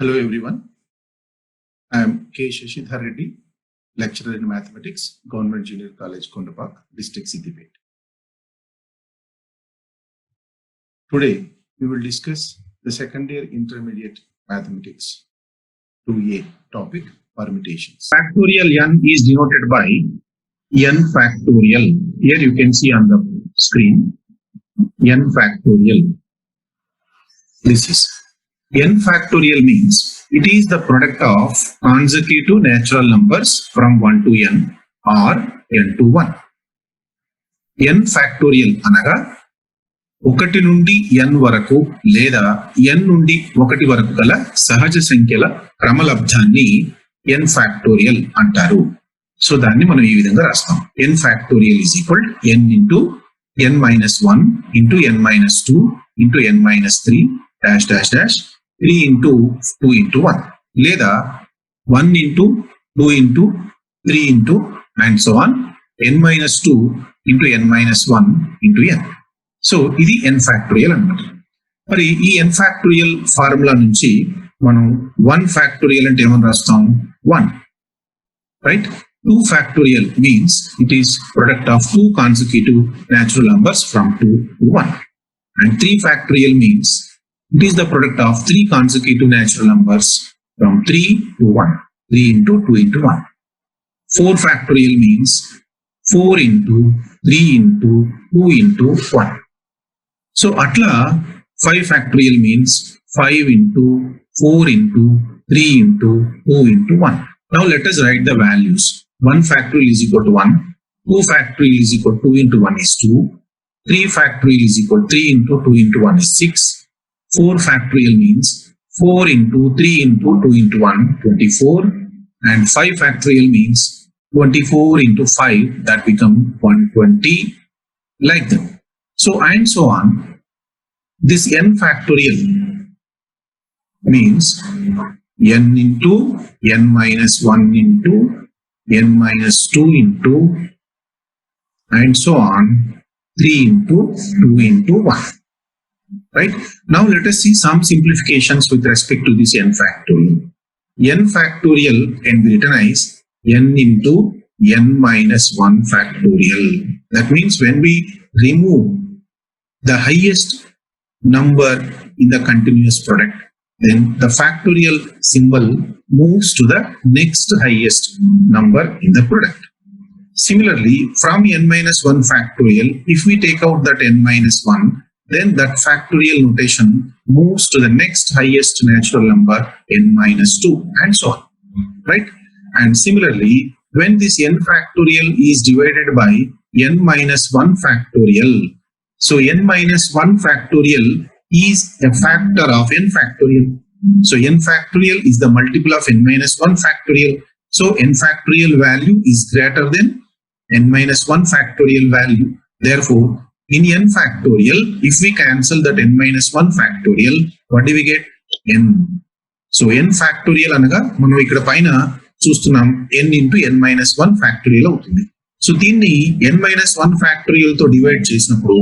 Hello everyone, I am K. Shashidhar Reddy, lecturer in mathematics, Government Junior College, Kondapak, District Siddipet. Today we will discuss the second year intermediate mathematics 2A topic, permutations. Factorial n is denoted by n factorial. Here you can see on the screen n factorial. This is n factorial means it is the product of consecutive natural numbers from 1 to n or n to 1. n factorial అనగా 1 నుండి n వరకు లేదా n నుండి 1 వరకు గల సహజ సంఖ్యల క్రమలబ్ధాన్ని n factorial అంటారు. సో దాన్ని మనం ఈ విధంగా రాస్తాం. n factorial is equal to n into n minus 1 into n minus 2 into n minus 3 dash dash dash 3 into 2 into 1 లేదా 1 into 2 into 3 into and so on n minus 2 into n minus 1 into n. So ఇది n factorial అన్నమాట. మరి ఈ n factorial formula నుంచి మనం 1 factorial అంటే ఏమని రాస్తాం? 1, right? 2 factorial means it is product of two consecutive natural numbers from 2 to 1, and 3 factorial means it is the product of three consecutive natural numbers from 3 to 1, 3 into 2 into 1. 4 factorial means 4 into 3 into 2 into 1. So atla 5 factorial means 5 into 4 into 3 into 2 into 1. Now let us write the values. 1 factorial is equal to 1, 2 factorial is equal to 2 into 1 is 2, 3 factorial is equal to 3 into 2 into 1 is 6, 4 factorial means 4 into 3 into 2 into 1, 24, and 5 factorial means 24 into 5, that become 120, like that. So and so on. This n factorial means n into n minus 1 into n minus 2 into and so on 3 into 2 into 1. Right? Now let us see some simplifications with respect to this n factorial. n factorial can be written as n into n minus 1 factorial. That means when we remove the highest number in the continuous product, then the factorial symbol moves to the next highest number in the product. Similarly, from n minus 1 factorial, if we take out that n minus 1, then that factorial notation moves to the next highest natural number n minus 2 and so on, right? And similarly, when this n factorial is divided by n minus 1 factorial, so n minus 1 factorial is a factor of n factorial. So n factorial is the multiple of n minus 1 factorial. So n factorial value is greater than n minus 1 factorial value. Therefore, in n factorial, if we cancel that n minus 1 factorial, what do we get? n. So n factorial అనగా మనం ఇక్కడ పైన చూస్తున్నాం n into n minus 1 factorial అవుతుంది. So దీన్ని n minus 1 factorial తో divide చేసినప్పుడు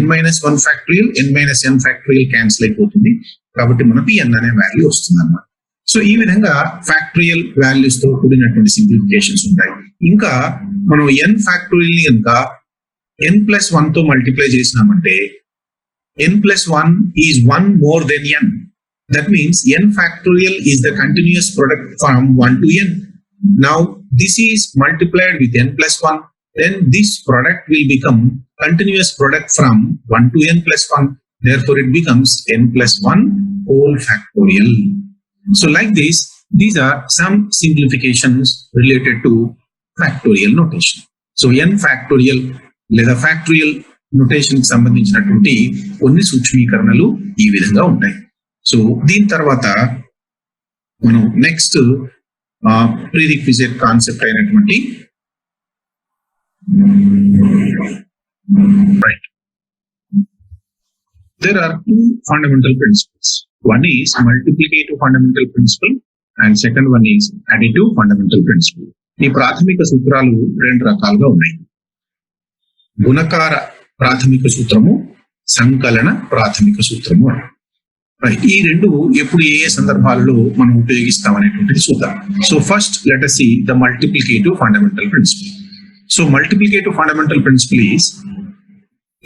n minus 1 factorial, n minus n factorial cancel అయిపోతుంది. కాబట్టి మనకు n అనే వాల్యూ వస్తుంది అన్నమాట. సో ఈ విధంగా ఫ్యాక్టరియల్ వాల్యూస్ తో కూడినటువంటి సింప్లిఫికేషన్స్ ఉంటాయి. ఇంకా మనం n ఫ్యాక్టోరియల్ ని కనుక n plus 1 తో మల్టిప్లై చేసినామంటే n plus 1 is 1 more than n. That means n factorial is the continuous product from 1 to n. Now this is multiplied with n plus 1, then this product will become continuous product from 1 to n plus 1. Therefore it becomes n plus 1 whole factorial. So like this, these are some simplifications related to factorial notation. So n factorial లేదా ఫ్యాక్టరియల్ notation కి సంబంధించినటువంటి కొన్ని సూక్ష్మీకరణలు ఈ విధంగా ఉంటాయి. So దీని తర్వాత మనం నెక్స్ట్ ప్రీరిక్విజిట్ కాన్సెప్ట్ అయినటువంటి right, there are two fundamental principles. One is multiplicative fundamental principle and second one is additive fundamental principle. ఈ ప్రాథమిక సూత్రాలు రెండు రకాలుగా ఉన్నాయి. గుణకార ప్రాథమిక సూత్రము, సంకలన ప్రాథమిక సూత్రము. రైట్, ఈ రెండు ఎప్పుడు ఏ ఏ సందర్భాలలో మనం ఉపయోగిస్తాం అనేటువంటిది చూద్దాం. So first let us see the multiplicative fundamental principle. So multiplicative fundamental principle is,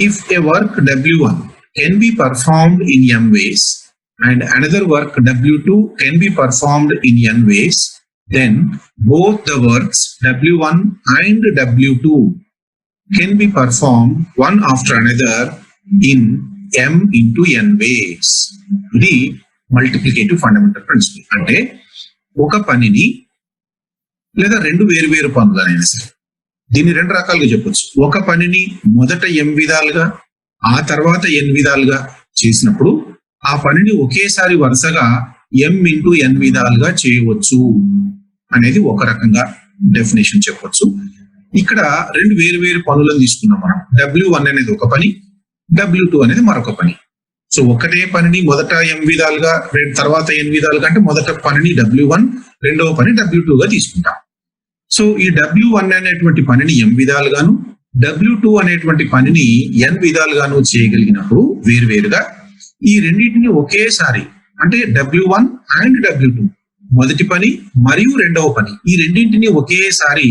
if a work W1 can be performed in m ways and another work W2 can be performed in n ways, then both the works W1 and W2 can be performed one after another in m into n ways. ఇది multiplicative fundamental principal. అంటే ఒక పనిని లేదా రెండు వేరు వేరు పనులైనా సరే, దీన్ని రెండు రకాలుగా చెప్పొచ్చు. ఒక పనిని మొదట m విధాలుగా ఆ తర్వాత n విధాలుగా చేసినప్పుడు ఆ పనిని ఒకేసారి వరుసగా m ఇంటూ n విధాలుగా చేయవచ్చు అనేది ఒక రకంగా డెఫినేషన్ చెప్పొచ్చు. ఇక్కడ రెండు వేరు వేరు పనులను తీసుకున్నాం మనం. W1 అనేది ఒక పని, W2 అనేది మరొక పని. సో ఒకటే పనిని మొదట m విధాలుగా తర్వాత n విధాలుగా, అంటే మొదట పనిని W1, రెండవ పని W2 గా తీసుకుంటాం. సో ఈ W1 అనేటువంటి పనిని m విధాలుగాను, W2 అనేటువంటి పనిని n విధాలుగాను చేయగలిగినప్పుడు వేరువేరుగా ఈ రెండింటిని ఒకేసారి, అంటే W1 అండ్ W2, మొదటి పని మరియు రెండవ పని, ఈ రెండింటిని ఒకేసారి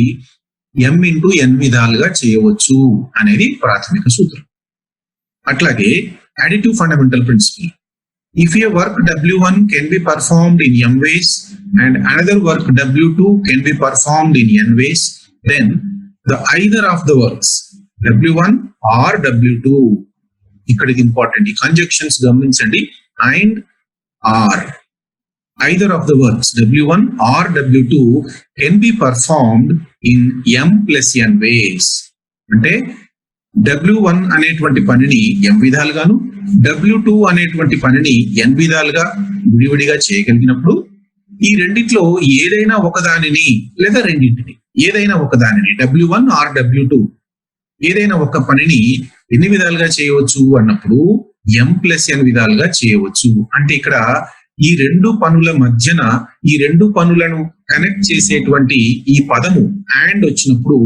m ఇంటూ n విధాలుగా చేయవచ్చు అనేది ప్రాథమిక సూత్రం. అట్లాగే additive fundamental principle. If a work W1 can be performed in m ways and another work W2 can be performed in n ways, then the either of the works W1 or W2, ఇక్కడ ఇది important, ఈ conjunctions గమనించండి, and or, either of the works W1 or W2 can be performed in m plus n ways. అంటే W1 అనేటువంటి పనిని m విధాలుగాను, W2 అనేటువంటి పనిని n విధాలుగా విడివిడిగా చేయగలిగినప్పుడు ఈ రెండిట్లో ఏదైనా ఒకదానిని లేదా రెండింటిని, ఏదైనా ఒకదానిని W1 ఆర్ W2 ఏదైనా ఒక పనిని ఎన్ని విధాలుగా చేయవచ్చు అన్నప్పుడు m ప్లస్ n విధాలుగా చేయవచ్చు. అంటే ఇక్కడ ఈ రెండు పనుల మధ్యన ఈ రెండు పనులను కనెక్ట్ చేసేటువంటి ఈ పదము అండ్ వచ్చినప్పుడు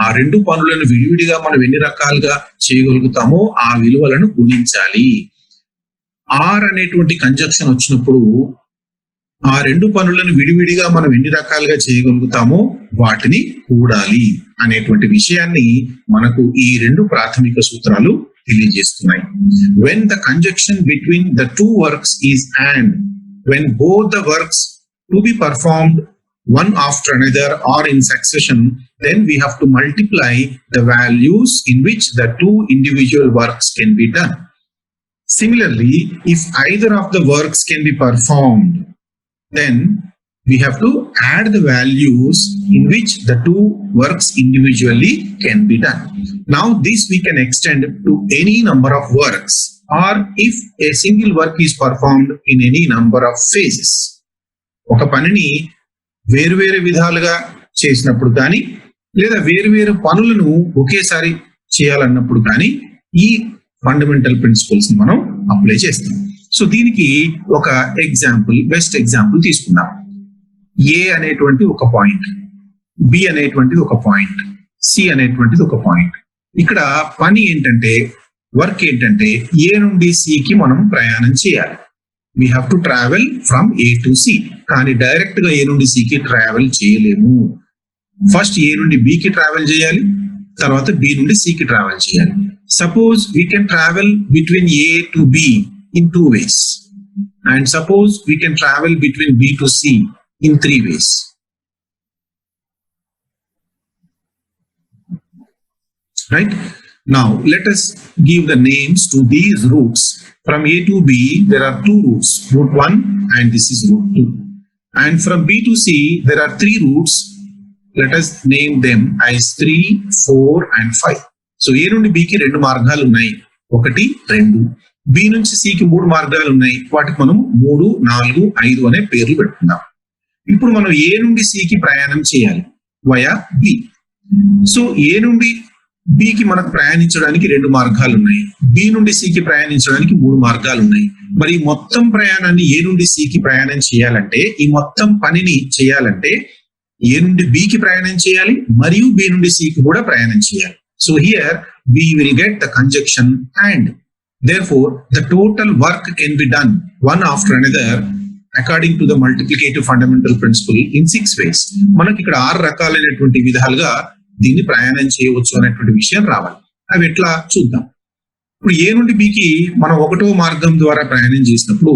ఆ రెండు పనులను విడివిడిగా మనం ఎన్ని రకాలుగా చేయగలుగుతామో ఆ విలువలను గుణించాలి. ఆర్ అనేటువంటి కంజంక్షన్ వచ్చినప్పుడు ఆ రెండు పనులను విడివిడిగా మనం ఎన్ని రకాలుగా చేయగలుగుతామో వాటిని కూడాలి అనేటువంటి విషయాన్ని మనకు ఈ రెండు ప్రాథమిక సూత్రాలు తెలియజేస్తున్నాయి. When the conjunction between the two works is and, when both the works to be performed one after another or in succession, then we have to multiply the values in which the two individual works can be done. Similarly, if either of the works can be performed, then we have to add the values in which the two works individually can be done. Now this we can extend to any number of works, or if a single work is performed in any number of phases. ఒక పనిని వేరువేరు విధాలుగా చేసినప్పుడు కానీ లేదా వేరువేరు పనులను ఒకేసారి చేయాలన్నప్పుడు కానీ ఈ ఫండమెంటల్ ప్రిన్సిపల్స్ ని మనం అప్లై చేస్తాం. సో దీనికి ఒక ఎగ్జాంపుల్, బెస్ట్ ఎగ్జాంపుల్ తీసుకుందాం. ఏ అనేటువంటి ఒక పాయింట్, బి అనేటువంటిది ఒక పాయింట్, సి అనేటువంటిది ఒక పాయింట్. ఇక్కడ పని ఏంటంటే, వర్క్ ఏంటంటే ఏ నుండి సికి మనం ప్రయాణం చేయాలి. We have to travel from A to C. కానీ డైరెక్ట్ గా ఏ నుండి సికి ట్రావెల్ చేయలేము. ఫస్ట్ ఏ నుండి బికి ట్రావెల్ చేయాలి, తర్వాత బి నుండి సికి ట్రావెల్ చేయాలి. Suppose we can travel between A to be in 2 ways, and suppose we can travel between B to C in 3 ways. Right? Now let us give the names to these routes. From A to B there are 2 routes, route 1 and this is route 2. And from B to C there are 3 routes. Let us name them as 3, 4 and 5. So A నుండి B కి 2 మార్గాలు ఉన్నాయి, 1, 2. B నుంచి సికి 3 మార్గాలు ఉన్నాయి, వాటికి మనం 3, 4, 5 అనే పేర్లు పెట్టుకుందాం. ఇప్పుడు మనం ఏ నుండి సికి ప్రయాణం చేయాలి వయా బి. సో ఏ నుండి బికి మనకు ప్రయాణించడానికి 2 మార్గాలు ఉన్నాయి, బి నుండి సికి ప్రయాణించడానికి 3 మార్గాలు ఉన్నాయి. మరి మొత్తం ప్రయాణాన్ని ఏ నుండి సికి ప్రయాణం చేయాలంటే, ఈ మొత్తం పనిని చేయాలంటే ఏ నుండి బికి ప్రయాణం చేయాలి మరియు బి నుండి సికి కూడా ప్రయాణం చేయాలి. So here we will get the conjunction and. Therefore, the total work can be done one after another according to the multiplicative fundamental principle in 6 ways. మనకి ఇక్కడ 6 రకాలైనటువంటి విధాలుగా దీన్ని ప్రయాణం చేయవచ్చు అనేటువంటి విషయం రావాలి. అవి ఎట్లా చూద్దాం. ఇప్పుడు ఏ నుండి బికి మనం 1వ మార్గం ద్వారా ప్రయాణం చేసినప్పుడు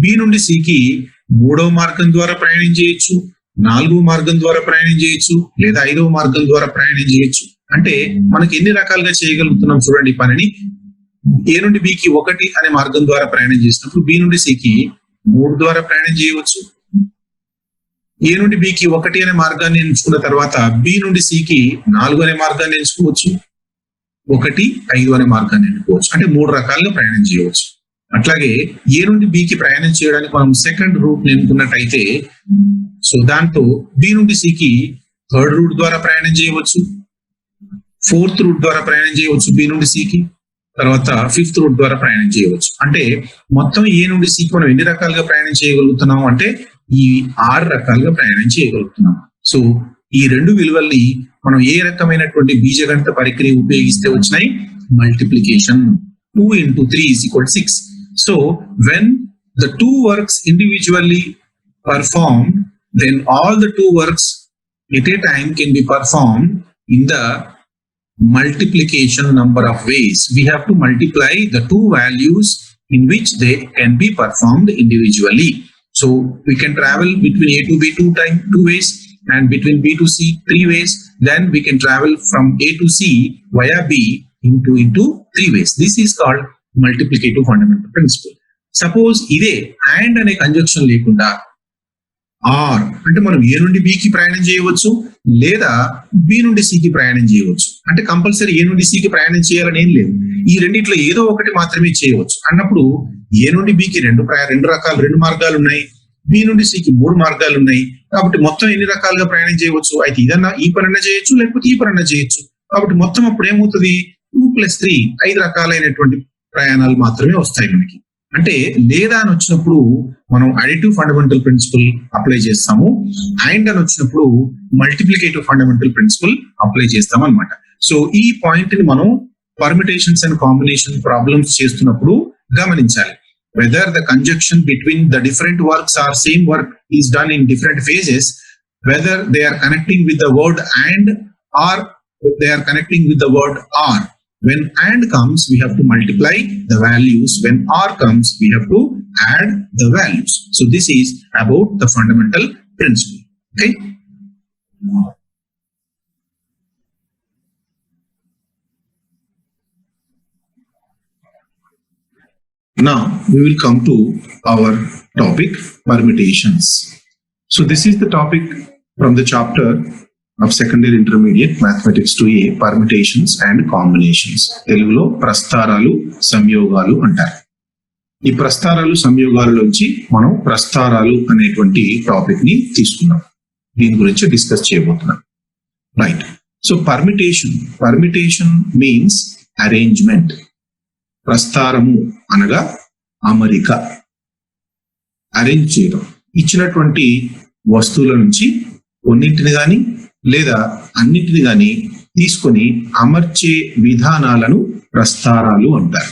బి నుండి సికి 3వ మార్గం ద్వారా ప్రయాణం చేయొచ్చు, 4వ మార్గం ద్వారా ప్రయాణం చేయొచ్చు, లేదా 5వ మార్గం ద్వారా ప్రయాణం చేయొచ్చు. అంటే మనకి ఎన్ని రకాలుగా చేయగలుగుతున్నాం చూడండి పనిని. ఏ నుండి బికి 1 అనే మార్గం ద్వారా ప్రయాణం చేసినప్పుడు బి నుండి సికి 3 ద్వారా ప్రయాణం చేయవచ్చు. ఏ నుండి బికి 1 అనే మార్గాన్ని ఎంచుకున్న తర్వాత బి నుండి సికి 4 అనే మార్గాన్ని ఎంచుకోవచ్చు, 1, 5 అనే మార్గాన్ని ఎన్నుకోవచ్చు. అంటే 3 రకాలుగా ప్రయాణం చేయవచ్చు. అట్లాగే ఏ నుండి బికి ప్రయాణం చేయడానికి మనం సెకండ్ రూట్ ఎన్నుకున్నట్టయితే సో దాంతో బి నుండి సికి 3rd రూట్ ద్వారా ప్రయాణం చేయవచ్చు, 4th రూట్ ద్వారా ప్రయాణం చేయవచ్చు బి నుండి సికి, తర్వాత 5th రూట్ ద్వారా ప్రయాణం చేయవచ్చు. అంటే మొత్తం ఏ నుండి సికి మనం ఎన్ని రకాలుగా ప్రయాణం చేయగలుగుతున్నాం అంటే ఈ 6 రకాలుగా ప్రయాణం చేయగలుగుతున్నాం. సో ఈ 2 విలువల్ని మనం ఏ రకమైనటువంటి బీజగణిత పరిక్రియ ఉపయోగిస్తే వచ్చినాయి? Multiplication. 2 into 3 is equal to 6. So when the 2 works individually performed, then all the 2 works at a time can be performed in the multiplication number of ways. We have to multiply the 2 values in which they can be performed individually. So we can travel between A to B 2 ways and between B to C 3 ways. Then we can travel from A to C via B into 3 ways. This is called multiplicative fundamental principle. Suppose ఇదే and అనే conjunction లేకుండా are అంటే మనం ఏ నుండి బికి ప్రయాణం చేయవచ్చు లేదా B నుండి సికి ప్రయాణం చేయవచ్చు. అంటే కంపల్సరీ ఏ నుండి సికి ప్రయాణం చేయాలని ఏం లేదు. ఈ రెండిట్లో ఏదో ఒకటి మాత్రమే చేయవచ్చు అన్నప్పుడు ఏ నుండి బికి 2 మార్గాలు ఉన్నాయి, బి నుండి సికి 3 మార్గాలు ఉన్నాయి. కాబట్టి మొత్తం ఎన్ని రకాలుగా ప్రయాణం చేయవచ్చు? అయితే ఇదన్నా ఈ పనన్నా చేయొచ్చు, లేకపోతే ఈ పనన్నా చేయొచ్చు. కాబట్టి మొత్తం అప్పుడు ఏమవుతుంది? 2 + 3 5 రకాలైనటువంటి ప్రయాణాలు మాత్రమే వస్తాయి మనకి. అంటే లేదా అని వచ్చినప్పుడు మనం అడిటివ్ ఫండమెంటల్ ప్రిన్సిపల్ అప్లై చేస్తాము, అండ్ అని వచ్చినప్పుడు మల్టిప్లికేటివ్ ఫండమెంటల్ ప్రిన్సిపల్ అప్లై చేస్తాం అనమాట. సో ఈ పాయింట్ ని మనం పర్మిటేషన్స్ అండ్ కాంబినేషన్ ప్రాబ్లమ్స్ చేస్తున్నప్పుడు గమనించాలి. Whether the conjunction between the different works or same work is done in different phases, whether they are connecting with the word and or they are connecting with the word or. When and comes, we have to multiply the values. When or comes, we have to add the values. So this is about the fundamental principle. Okay. Now we will come to our topic, permutations. So this is the topic from the chapter of secondary intermediate mathematics 2A, permutations and combinations. తెలుగులో ప్రస్తారాలు సంయోగాలు అంటారు. ఈ ప్రస్తారాలు సంయోగాలలోంచి మనం ప్రస్తారాలు అనేటువంటి topic ని తీసుకున్నాం. దీని గురించి discuss చేయబోతున్నాం. Right. So permutation means arrangement. ప్రస్తారము అనగా అమరిక, అరేంజ్ చేయడం. ఇచ్చినటువంటి వస్తువుల నుంచి కొన్నింటిని గాని లేదా అన్నింటిని గాని తీసుకొని అమర్చే విధానాలను ప్రస్తారాలు అంటారు.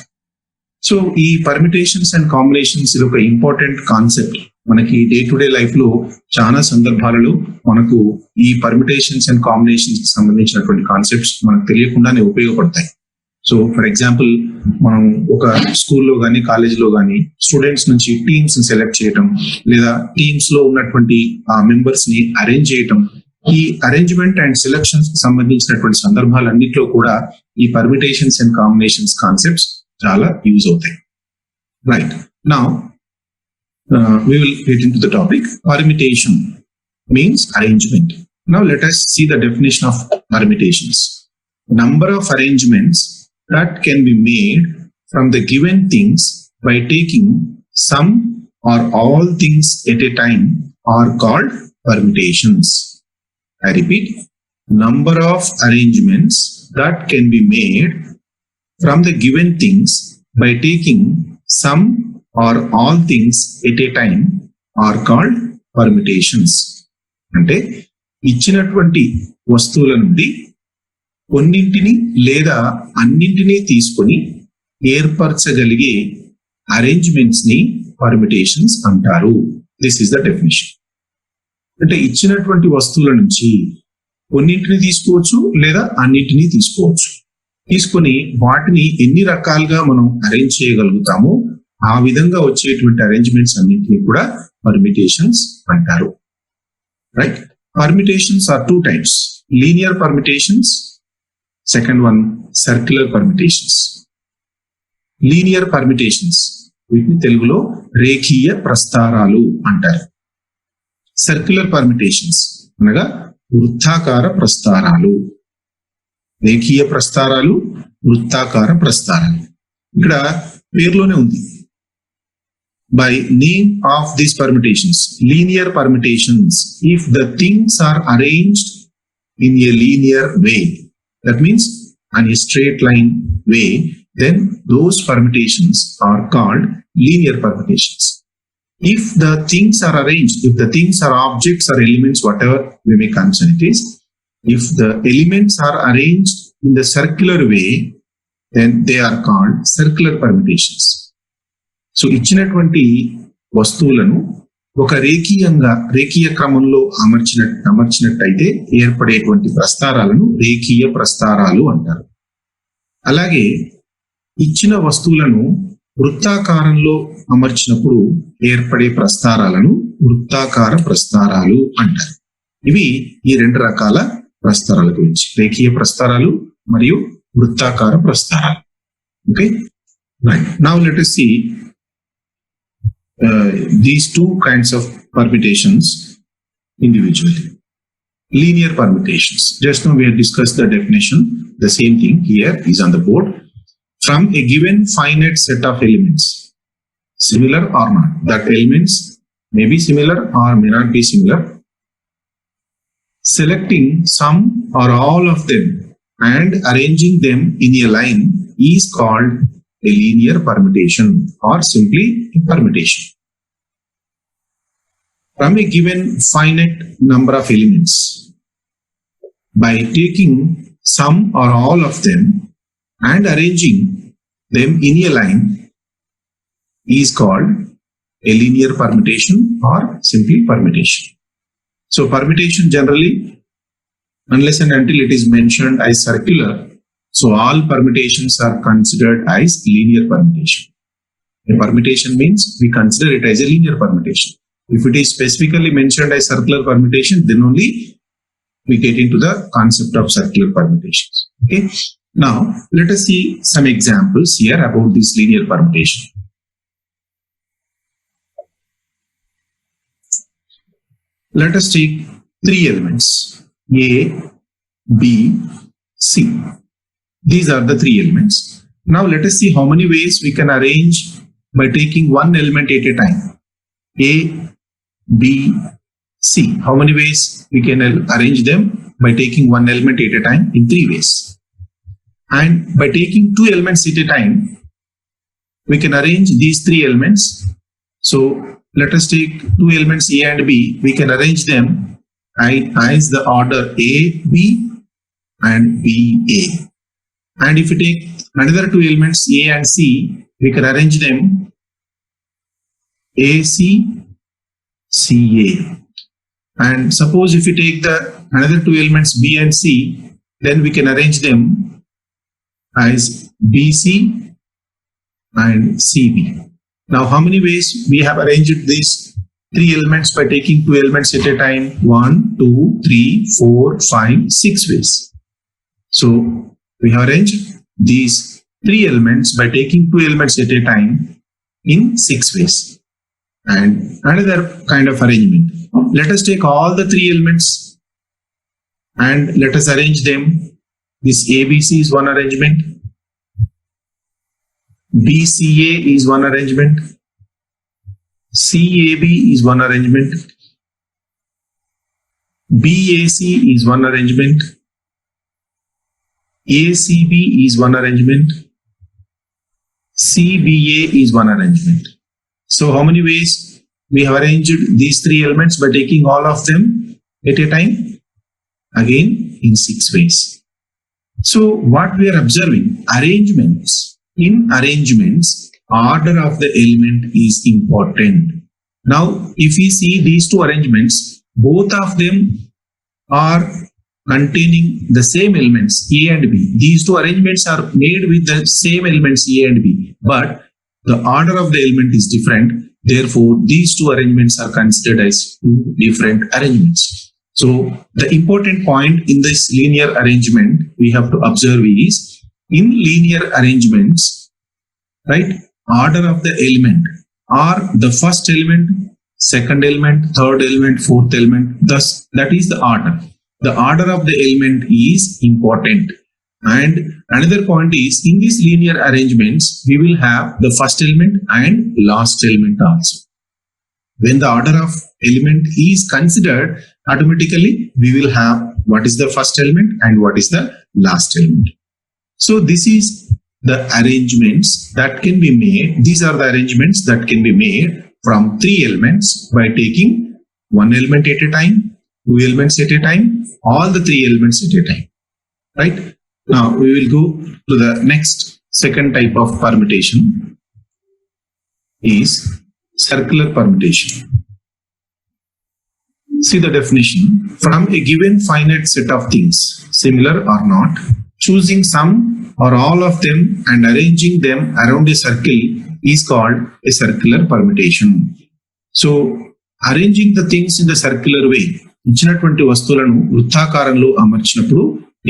సో ఈ పర్మిటేషన్స్ అండ్ కాంబినేషన్స్ ఇది ఒక ఇంపార్టెంట్ కాన్సెప్ట్. మనకి డే టు డే లైఫ్ లో చాలా సందర్భాలలో మనకు ఈ పర్మిటేషన్స్ అండ్ కాంబినేషన్స్ కి సంబంధించినటువంటి కాన్సెప్ట్స్ మనకు తెలియకుండానే ఉపయోగపడతాయి. సో ఫర్ ఎగ్జాంపుల్ మనం ఒక స్కూల్లో కానీ కాలేజీలో కానీ స్టూడెంట్స్ నుంచి టీమ్స్ సెలెక్ట్ చేయటం లేదా టీమ్స్ లో ఉన్నటువంటి మెంబర్స్ ని అరేంజ్ చేయటం, ఈ అరేంజ్మెంట్ అండ్ సెలెక్షన్స్ కి సంబంధించినటువంటి సందర్భాలన్నింటిలో కూడా ఈ పర్మిటేషన్స్ అండ్ కాంబినేషన్స్ కాన్సెప్ట్స్ చాలా యూజ్ అవుతాయి. Right. Now we will get into the topic. Permutation means arrangement. Now let us see the definition of permutations. Number of arrangements that can be made from the given things by taking some or all things at a time are called permutations. I repeat, number of arrangements that can be made from the given things by taking some or all things at a time are called permutations. అంటే ఇచ్చినటువంటి వస్తువుల నుండి కొన్నింటిని లేదా అన్నింటినీ తీసుకొని ఏర్పరచగలిగే arrangements ని permutations అంటారు. This is the definition. అంటే ఇచ్చినటువంటి వస్తువుల నుంచి కొన్నింటిని తీసుకోవచ్చు లేదా అన్నింటినీ తీసుకోవచ్చు. తీసుకొని వాటిని ఎన్ని రకాలుగా మనం అరేంజ్ చేయగలుగుతామో ఆ విధంగా వచ్చేటువంటి అరేంజ్మెంట్స్ అన్నింటినీ కూడా పర్మిటేషన్స్ అంటారు. Right? Permutations are two types: linear permutations, second one circular permutations. Linear permutations వీటిని తెలుగులో రేఖీయ ప్రస్తారాలు అంటారు. సర్క్యులర్ పర్మిటేషన్స్ అనగా వృత్తాకార ప్రస్తారాలు. రేఖీయ ప్రస్తారాలు, వృత్తాకార ప్రస్తారాలు. ఇక్కడ పేరులోనే ఉంది. By name of these permutations, linear permutations, if the things are arranged in a linear way, that means on a straight line way, then those permutations are called linear permutations. If the things are arranged, if the things are objects or elements, whatever we may consider it is, if the elements are arranged in the circular way, then they are called circular permutations. So ఇచ్చినటువంటి వస్తువులను ఒక రేఖీయ క్రమంలో అమర్చినట్టయితే ఏర్పడేటువంటి ప్రస్తారాలను రేఖీయ ప్రస్తారాలు అంటారు. అలాగే ఇచ్చిన వస్తువులను వృత్తాకారంలో అమర్చినప్పుడు ఏర్పడే ప్రస్తారాలను వృత్తాకార ప్రస్తారాలు అంటారు. ఇవి ఈ రెండు రకాల ప్రస్తారాల గురించి, రేఖీయ ప్రస్తారాలు మరియు వృత్తాకార ప్రస్తారాలు. Okay, right. Now let us see these two kinds of permutations individually. Linear permutations. Just now we have discussed the definition. The same thing here is on the board. From a given finite set of elements, similar or not, that elements may be similar or may not be similar, selecting some or all of them and arranging them in a line is called a linear permutation or simply a permutation. From a given finite number of elements, by taking some or all of them and arranging them in a line is called a linear permutation or simply permutation. So permutation generally, unless and until it is mentioned as circular, so all permutations are considered as linear permutation. A permutation means we consider it as a linear permutation. If it is specifically mentioned as circular permutation, then only we get into the concept of circular permutations. Okay. Now let us see some examples here about this linear permutation. Let us take three elements: A, B, C. These are the three elements. Now let us see how many ways we can arrange by taking one element at a time. A, B, C. How many ways we can arrange them? By taking one element at a time in three ways. And by taking two elements at a time, we can arrange these three elements. So let us take two elements A and B. We can arrange them as the order A, B and B, A. And if we take another two elements A and C, we can arrange them AC, CA. And suppose if we take the another two elements B and C, then we can arrange them as BC and CB. Now how many ways we have arranged these three elements by taking two elements at a time? 1, 2, 3, 4, 5, 6 ways. So we have arranged these three elements by taking two elements at a time in 6 ways. And another kind of arrangement. Let us take all the three elements and let us arrange them. This ABC is one arrangement. BCA is one arrangement. CAB is one arrangement. BAC is one arrangement. ACB is one arrangement. CBA is one arrangement. So how many ways we have arranged these three elements by taking all of them at a time? Again in 6 ways. So what we are observing, arrangements in arrangements, order of the element is important. Now, if we see these two arrangements, both of them are containing the same elements A and B. These two arrangements are made with the same elements A and B, but the order of the element is different. Therefore, these two arrangements are considered as two different arrangements. So, the important point in this linear arrangement we have to observe is, in linear arrangements, right, order of the element are the first element, second element, third element, fourth element. Thus, that is the order. The order of the element is important. And another point is, in these linear arrangements, we will have the first element and last element also. When the order of element is considered, automatically we will have what is the first element and what is the last element. So this is the arrangements that can be made. These are the arrangements that can be made from three elements by taking one element at a time, two elements at a time, all the three elements at a time. Right? Now we will go to the next second type of permutation is circular permutation. See the definition. From a given finite set of things, similar or not, choosing some or all of them and arranging them around a circle is called a circular permutation. So, arranging the things in the circular way, ఇచ్చినటువంటి వస్తువులను వృత్తాకారంలో అమర్చినప్పుడు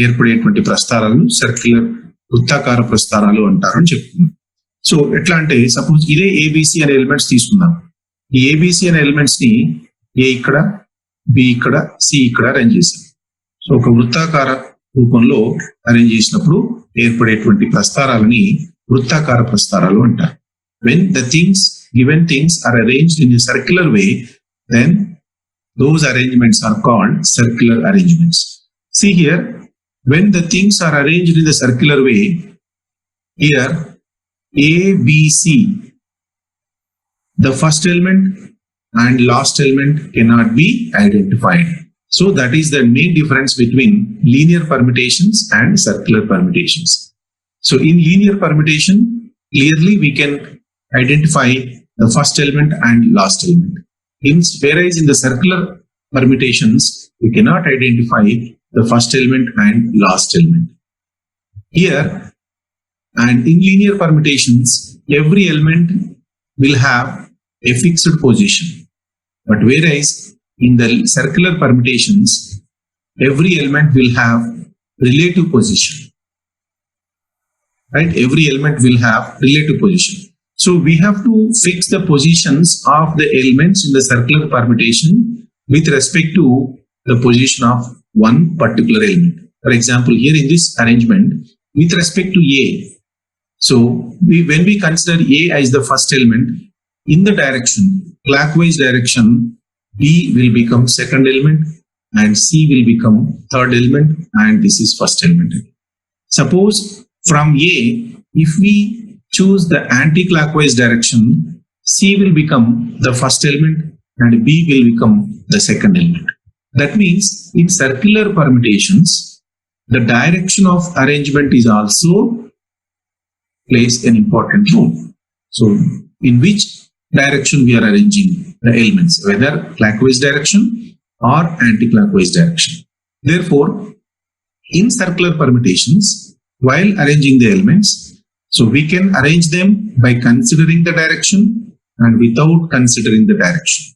ఏర్పడేటువంటి ప్రస్థారాలను circular వృత్తాకార ప్రస్థారాలు అంటారు అని చెప్తున్నాం. So ఎట్లా అంటే, suppose ఇదే ఏబిసి అనే ఎలిమెంట్స్ తీసుకుందాం. ఈ ఏబిసి అనే ఎలిమెంట్స్ ని ఏ ఇక్కడ, బి ఇక్కడ, సి ఇక్కడ అరేంజ్ చేశాం. సో ఒక వృత్తాకార రూపంలో అరేంజ్ చేసినప్పుడు ఏర్పడేటువంటి ప్రస్థారాలని వృత్తాకార ప్రస్థారాలు అంటారు. When the given things are arranged in a circular way, then those arrangements are called circular arrangements. See here, when the things are arranged in the circular way, here A, B, C, the first element and last element cannot be identified. So that is the main difference between linear permutations and circular permutations. So in linear permutation, clearly we can identify the first element and last element. Whereas in the circular permutations, we cannot identify the first element and last element. Here, and in linear permutations, every element will have a fixed position. But whereas in the circular permutations, every element will have relative position. Right? Every element will have relative position. So we have to fix the positions of the elements in the circular permutation with respect to the position of one particular element. For example, here in this arrangement, with respect to A, so when we consider A as the first element, in the direction, clockwise direction, B will become second element and C will become third element and this is first element. Suppose from A, if we choose the anti-clockwise direction, C will become the first element and B will become the second element. That means in circular permutations, the direction of arrangement is also plays an important role. So in which direction we are arranging the elements, whether clockwise direction or anti-clockwise direction. Therefore, in circular permutations, while arranging the elements, so we can arrange them by considering the direction and without considering the direction.